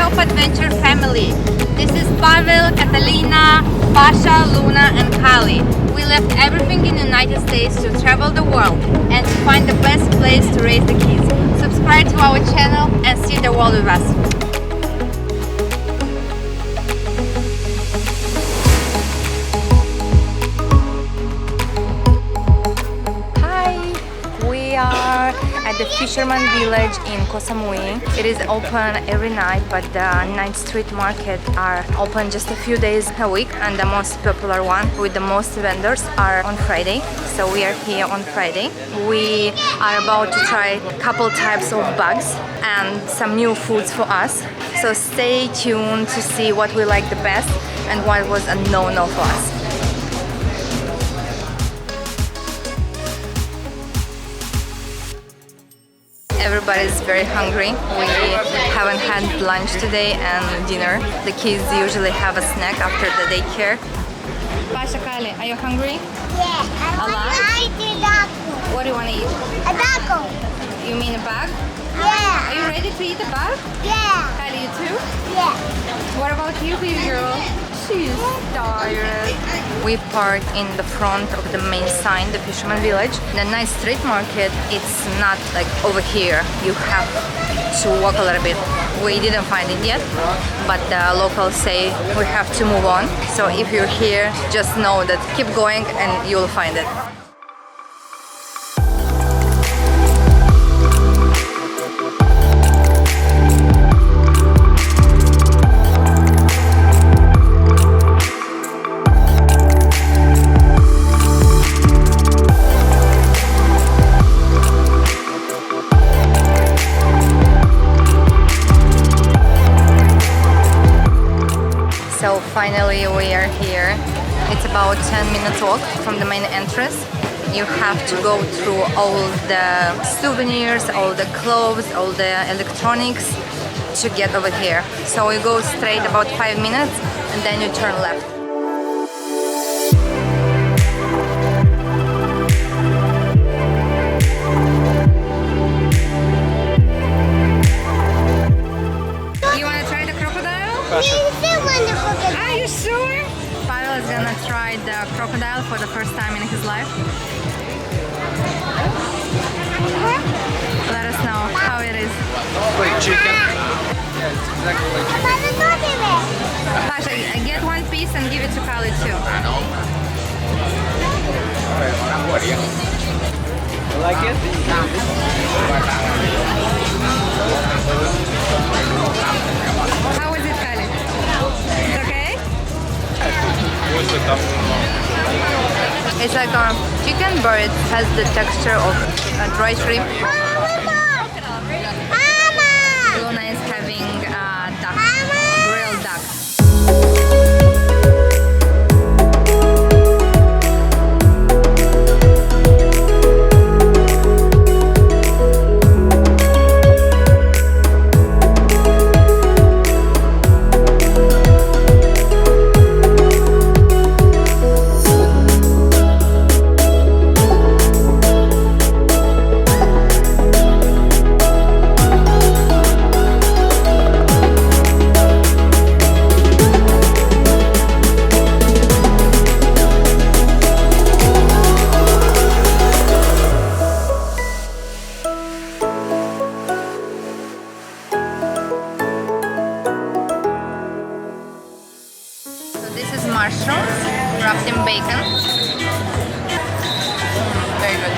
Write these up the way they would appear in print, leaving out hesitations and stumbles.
of adventure family. This is Pavel, Catalina, Pasha, Luna and Kali. We left everything in the United States to travel the world and to find the best place to raise the kids. Subscribe to our channel and see the world with us. At the Fisherman Village in Koh Samui. It is open every night, but the night street market are open just a few days a week, and the most popular one with the most vendors are on Friday. So we are here on Friday. We are about to try a couple types of bugs and some new foods for us. So stay tuned to see what we like the best and what was a no-no for us. Everybody's very hungry. We haven't had lunch today and dinner. The kids usually have a snack after the daycare. Pasha, Kali, are you hungry? Yeah, I want to eat a taco. What do you want to eat? A taco. You mean a bag? Yeah. Are you ready to eat a bag? Yeah. Kali, you too? Yeah. What about you, baby girl? She's tired. We parked in the front of the main sign, the Fisherman Village. The nice street market, it's not like over here. You have to walk a little bit. We didn't find it yet, but the locals say we have to move on. So if you're here, just know that keep going and you'll find it. So finally we are here. It's about 10 minutes walk from the main entrance. You have to go through all the souvenirs, all the clothes, all the electronics to get over here. So we go straight about 5 minutes and then you turn left. You want to try the crocodile? Are you sure? Pavel is gonna try the crocodile for the first time in his life. Let us know how it is. Like chicken. Yeah, it's exactly like chicken. Pasha, get one piece and give it to Kali too. You like it? How is it, Kali? It's okay? It's like a chicken, but it has the texture of a dry shrimp. Luna is having duck, grilled duck. Mushrooms wrapped in bacon. Very good.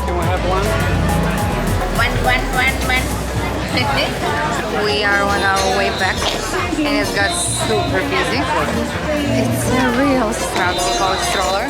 Can we have one? We are on our way back and it got super busy. It's a real struggle about stroller.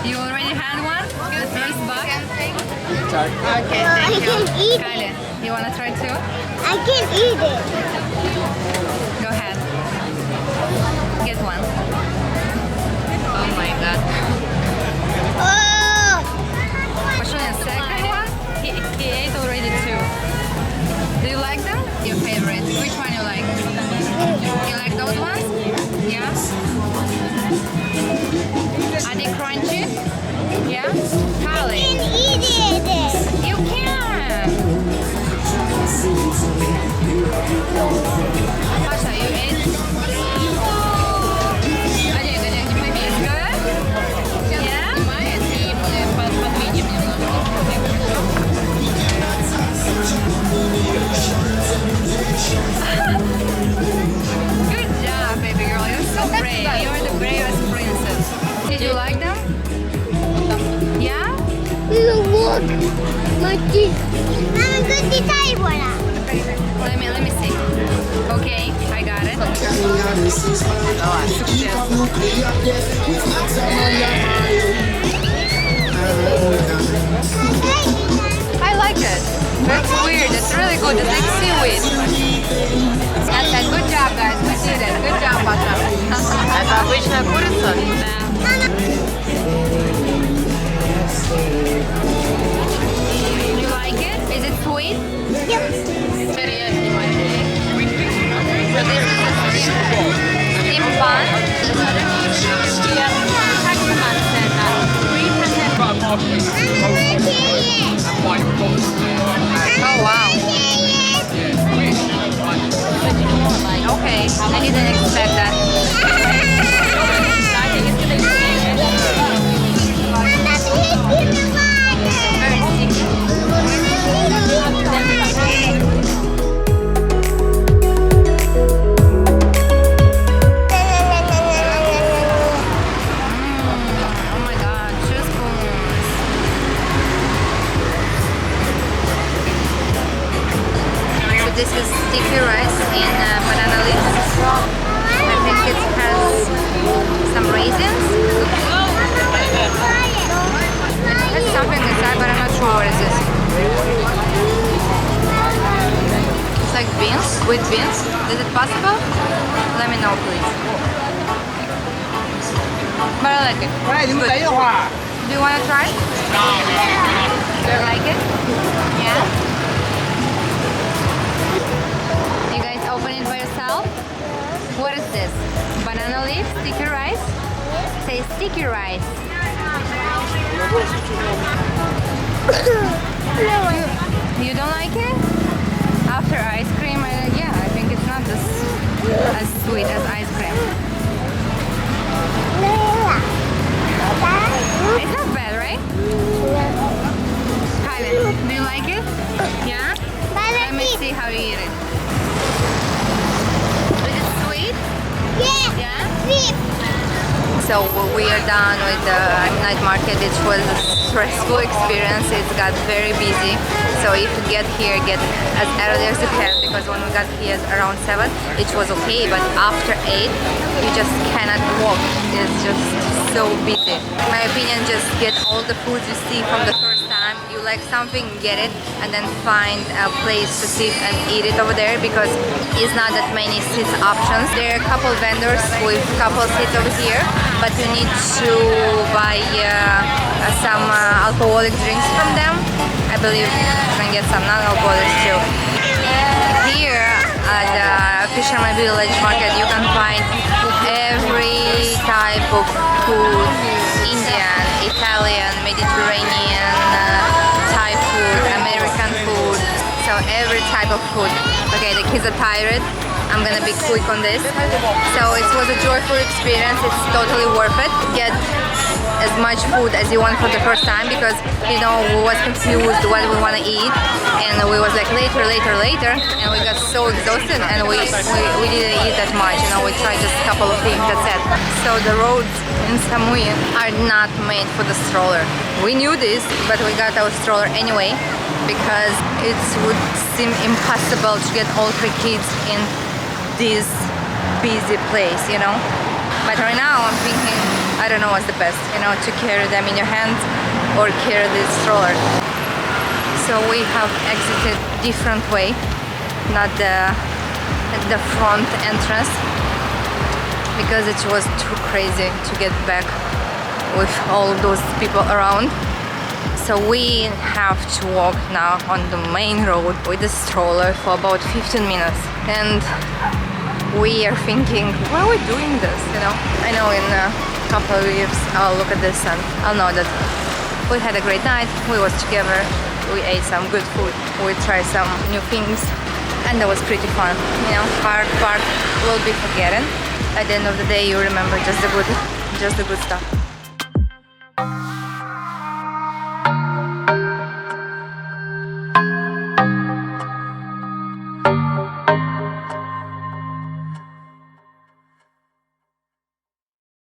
You already had one? The first bug? Sorry. Okay, I thank you. can eat it. Kylie, you wanna try too? I can eat it. Go ahead. Get one. Oh my god. Oh, What's the second one? He ate already two. Do you like them? Your favorite? Which one you like? You like those ones? Yeah? Are they crunchy? Yeah? I Kylie, can eat it. you can! Pasha, you ate? Олег, не побей. Good? Yeah? Good job, baby girl. You're so brave. You're the bravest princess. Did you like them? Yeah? Look, my teeth. I'm going to try one. Let me see. Okay, I got it. I like it. That's weird. It's really good. It's like seaweed. That's good job, guys. We did it. Good job, Pasha. Это обычная курица? Да. You like it? Is it sweet? So this is a steam bun. Oh wow. Okay, I didn't expect that. Very sticky. Oh my god, 2 spoons. So this is sticky rice in banana leaves. I think it has some raisins. It has something inside, but I'm not sure what is this. It's like beans, with beans. Is it possible? Let me know, please. But I like it. It's good. Do you want to try? Do you like it? Yeah? You guys open it by yourself? What is this? Banana leaf? Sticky rice? Say sticky rice. You don't like it? After ice cream, yeah, I think it's not as sweet as ice cream. It's not bad, right? Kylie, do you like it? Yeah? Let me see how you eat it. Is it sweet? Yeah? So we are done with the night market. It was a stressful experience. It got very busy. So if you get here, get as early as you can, because when we got here around 7, it was okay. But after 8, you just cannot walk. It's just so busy. In my opinion, just get all the foods you see from the first time. You like something, get it, and then find a place to sit and eat it over there, because it's not that many seat options. There are a couple vendors with a couple seats over here, but you need to buy some alcoholic drinks from them. I believe you can get some non-alcoholic too. Here at the Fisherman Village market, you can find every type of food: Indian, Italian, Mediterranean, Thai food, American food. So every type of food. Okay, the kids are tired. I'm gonna be quick on this. So it was a joyful experience. It's totally worth it. Get as much food as you want for the first time, because you know we was confused what we want to eat, and we was like later, and we got so exhausted, and we didn't eat that much. You know, we tried just a couple of things. That's it. So the roads in Samui are not made for the stroller. We knew this, but we got our stroller anyway, because it would seem impossible to get all 3 kids in this busy place, you know. But right now I'm thinking, I don't know what's the best, you know, to carry them in your hands or carry this stroller. So we have exited different way, not the front entrance, because it was too crazy to get back with all those people around. So we have to walk now on the main road with the stroller for about 15 minutes. And we are thinking, why are we doing this, you know? I know in a couple of years I'll look at this and I'll know that we had a great night, we was together, we ate some good food, we tried some new things, and that was pretty fun, you know? Hard part will be forgotten. At the end of the day you remember just the good stuff.